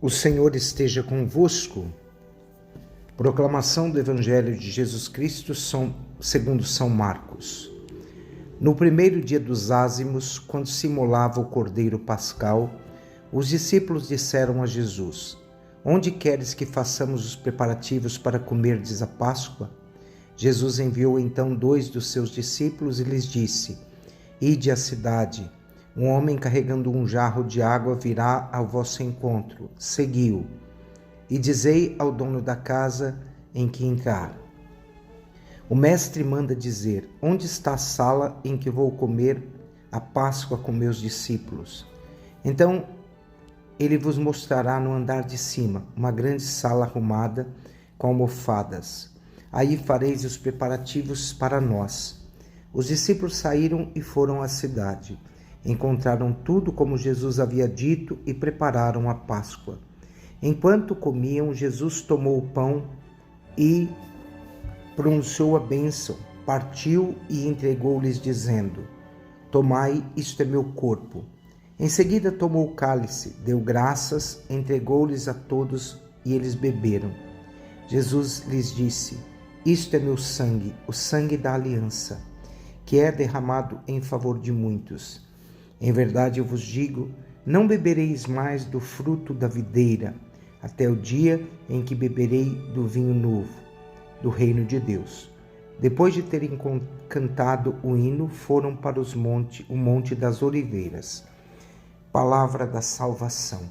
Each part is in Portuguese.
O Senhor esteja convosco. Proclamação do Evangelho de Jesus Cristo segundo São Marcos. No primeiro dia dos ázimos, quando se imolava o cordeiro pascal, os discípulos disseram a Jesus: Onde queres que façamos os preparativos para comerdes a Páscoa? Jesus enviou então 2 dos seus discípulos e lhes disse: Ide à cidade. Um homem carregando um jarro de água virá ao vosso encontro. Segui-o. E dizei ao dono da casa em que entrar: O mestre manda dizer: Onde está a sala em que vou comer a Páscoa com meus discípulos? Então ele vos mostrará no andar de cima uma grande sala arrumada com almofadas. Aí fareis os preparativos para nós. Os discípulos saíram e foram à cidade. Encontraram tudo como Jesus havia dito e prepararam a Páscoa. Enquanto comiam, Jesus tomou o pão e pronunciou a bênção, partiu e entregou-lhes, dizendo: Tomai, isto é meu corpo. Em seguida tomou o cálice, deu graças, entregou-lhes a todos e eles beberam. Jesus lhes disse: Isto é meu sangue, o sangue da aliança, que é derramado em favor de muitos. Em verdade eu vos digo, não bebereis mais do fruto da videira, até o dia em que beberei do vinho novo, do reino de Deus. Depois de terem cantado o hino, foram para o Monte das Oliveiras. Palavra da salvação.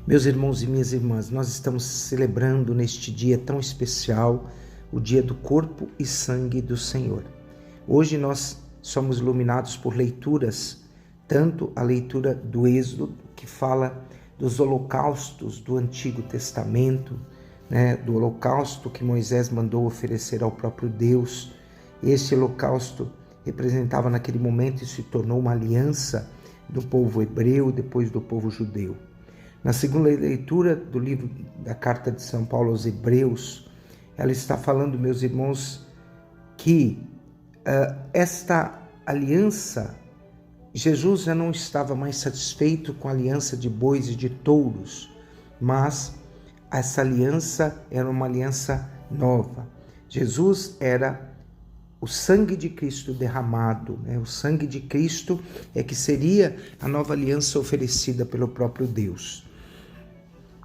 Meus irmãos e minhas irmãs, nós estamos celebrando neste dia tão especial o dia do corpo e sangue do Senhor. Hoje nós somos iluminados por leituras, tanto a leitura do Êxodo, que fala dos holocaustos do Antigo Testamento, do holocausto que Moisés mandou oferecer ao próprio Deus. Esse holocausto representava naquele momento e se tornou uma aliança do povo hebreu, depois do povo judeu. Na segunda leitura do livro da carta de São Paulo aos Hebreus, ela está falando, meus irmãos, que esta aliança, Jesus já não estava mais satisfeito com a aliança de bois e de touros, mas essa aliança era uma aliança nova. Jesus era o sangue de Cristo derramado, o sangue de Cristo é que seria a nova aliança oferecida pelo próprio Deus.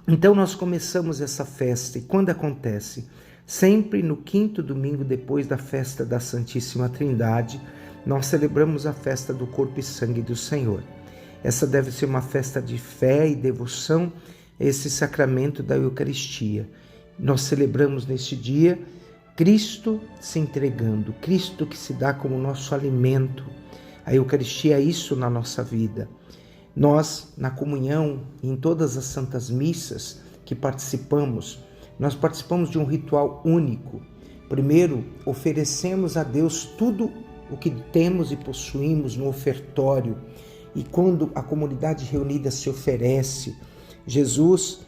Então nós começamos essa festa, e quando acontece? Sempre no 5º domingo depois da festa da Santíssima Trindade, nós celebramos a festa do corpo e sangue do Senhor. Essa deve ser uma festa de fé e devoção a esse sacramento da Eucaristia. Nós celebramos neste dia Cristo se entregando, Cristo que se dá como nosso alimento. A Eucaristia é isso na nossa vida. Nós, na comunhão, em todas as santas missas que participamos, nós participamos de um ritual único. Primeiro, oferecemos a Deus tudo o que temos e possuímos no ofertório. E quando a comunidade reunida se oferece, Jesus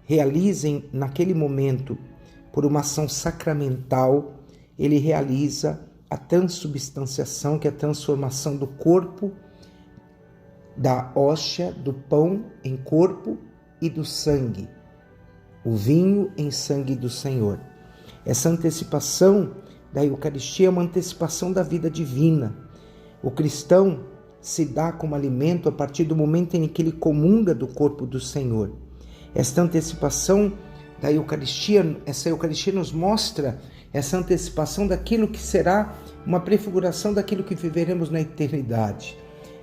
realiza naquele momento, por uma ação sacramental, ele realiza a transubstanciação, que é a transformação do corpo, da hóstia, do pão em corpo e do sangue, o vinho em sangue do Senhor. Essa antecipação da Eucaristia é uma antecipação da vida divina. O cristão se dá como alimento a partir do momento em que ele comunga do corpo do Senhor. Esta antecipação da Eucaristia, essa Eucaristia nos mostra essa antecipação daquilo que será uma prefiguração daquilo que viveremos na eternidade.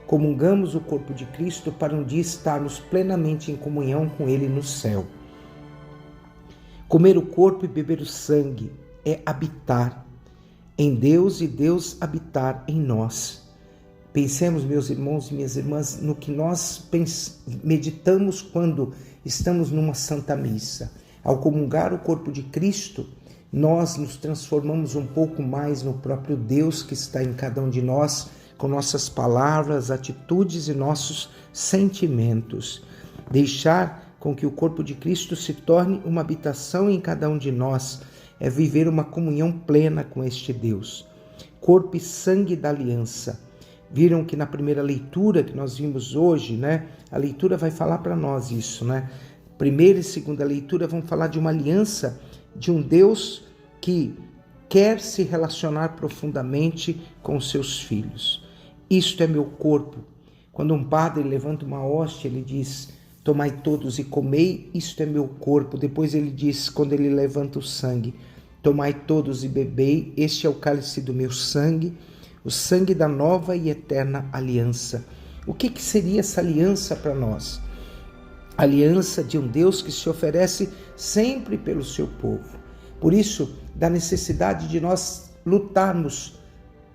Comungamos o corpo de Cristo para um dia estarmos plenamente em comunhão com Ele no céu. Comer o corpo e beber o sangue é habitar em Deus e Deus habitar em nós. Pensemos, meus irmãos e minhas irmãs, no que nós meditamos quando estamos numa Santa Missa. Ao comungar o corpo de Cristo, nós nos transformamos um pouco mais no próprio Deus que está em cada um de nós, com nossas palavras, atitudes e nossos sentimentos. Deixar com que o corpo de Cristo se torne uma habitação em cada um de nós é viver uma comunhão plena com este Deus. Corpo e sangue da aliança. Viram que na primeira leitura que nós vimos hoje, né? A leitura vai falar para nós isso, né? Primeira e segunda leitura vão falar de uma aliança de um Deus que quer se relacionar profundamente com os seus filhos. Isto é meu corpo. Quando um padre levanta uma hóstia, ele diz: tomai todos e comei, isto é meu corpo. Depois ele diz, quando ele levanta o sangue: tomai todos e bebei, este é o cálice do meu sangue, o sangue da nova e eterna aliança. O que seria essa aliança para nós? A aliança de um Deus que se oferece sempre pelo seu povo. Por isso, da necessidade de nós lutarmos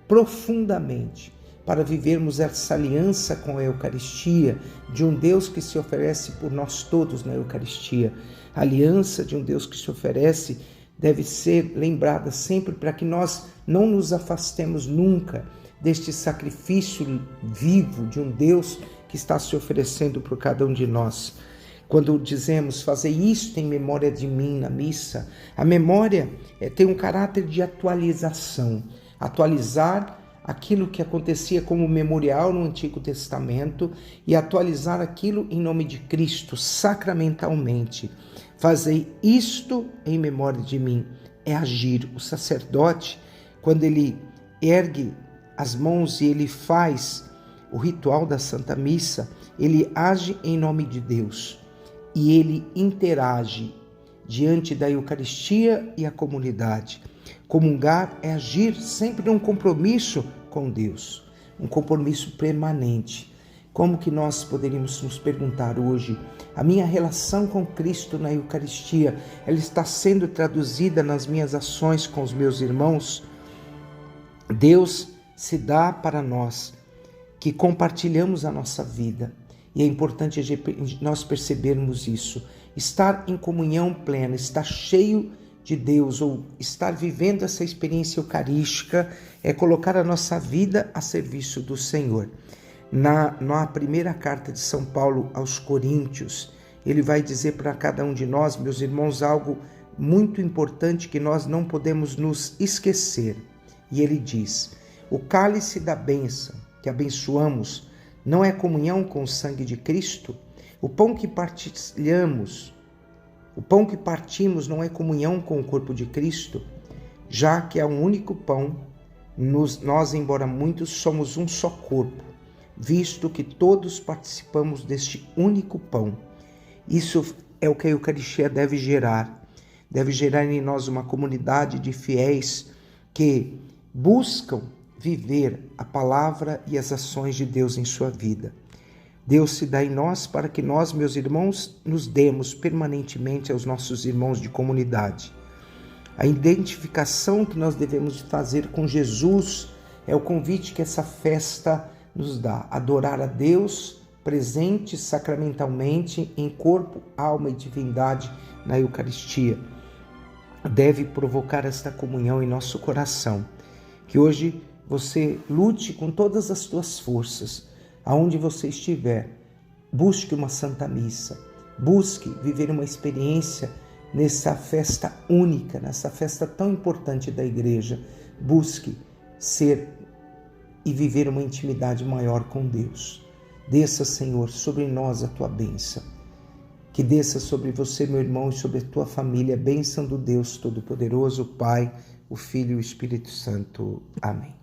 profundamente para vivermos essa aliança com a Eucaristia, de um Deus que se oferece por nós todos na Eucaristia. A aliança de um Deus que se oferece deve ser lembrada sempre para que nós não nos afastemos nunca deste sacrifício vivo de um Deus que está se oferecendo por cada um de nós. Quando dizemos fazer isto em memória de mim na missa, a memória tem um caráter de atualização. Atualizar aquilo que acontecia como memorial no Antigo Testamento e atualizar aquilo em nome de Cristo, sacramentalmente. Fazei isto em memória de mim. É agir. O sacerdote, quando ele ergue as mãos e ele faz o ritual da Santa Missa, ele age em nome de Deus. E ele interage diante da Eucaristia e a comunidade. Comungar é agir sempre num compromisso com Deus, um compromisso permanente. Como que nós poderíamos nos perguntar hoje, a minha relação com Cristo na Eucaristia, ela está sendo traduzida nas minhas ações com os meus irmãos? Deus se dá para nós, que compartilhamos a nossa vida. E é importante nós percebermos isso. Estar em comunhão plena, estar cheio de Deus ou estar vivendo essa experiência eucarística é colocar a nossa vida a serviço do Senhor. Na primeira carta de São Paulo aos Coríntios, ele vai dizer para cada um de nós, meus irmãos, algo muito importante que nós não podemos nos esquecer. E ele diz: o cálice da bênção que abençoamos não é comunhão com o sangue de Cristo? O pão que partimos não é comunhão com o corpo de Cristo? Já que é um único pão, nós, embora muitos, somos um só corpo, visto que todos participamos deste único pão. Isso é o que a Eucaristia deve gerar. Deve gerar em nós uma comunidade de fiéis que buscam viver a palavra e as ações de Deus em sua vida. Deus se dá em nós para que nós, meus irmãos, nos demos permanentemente aos nossos irmãos de comunidade. A identificação que nós devemos fazer com Jesus é o convite que essa festa nos dá. Adorar a Deus presente sacramentalmente em corpo, alma e divindade na Eucaristia. Deve provocar esta comunhão em nosso coração. Que hoje você lute com todas as suas forças, aonde você estiver. Busque uma Santa Missa, busque viver uma experiência nessa festa única, nessa festa tão importante da Igreja. Busque ser e viver uma intimidade maior com Deus. Desça, Senhor, sobre nós a tua bênção. Que desça sobre você, meu irmão, e sobre a tua família, a bênção do Deus Todo-Poderoso, o Pai, o Filho e o Espírito Santo. Amém.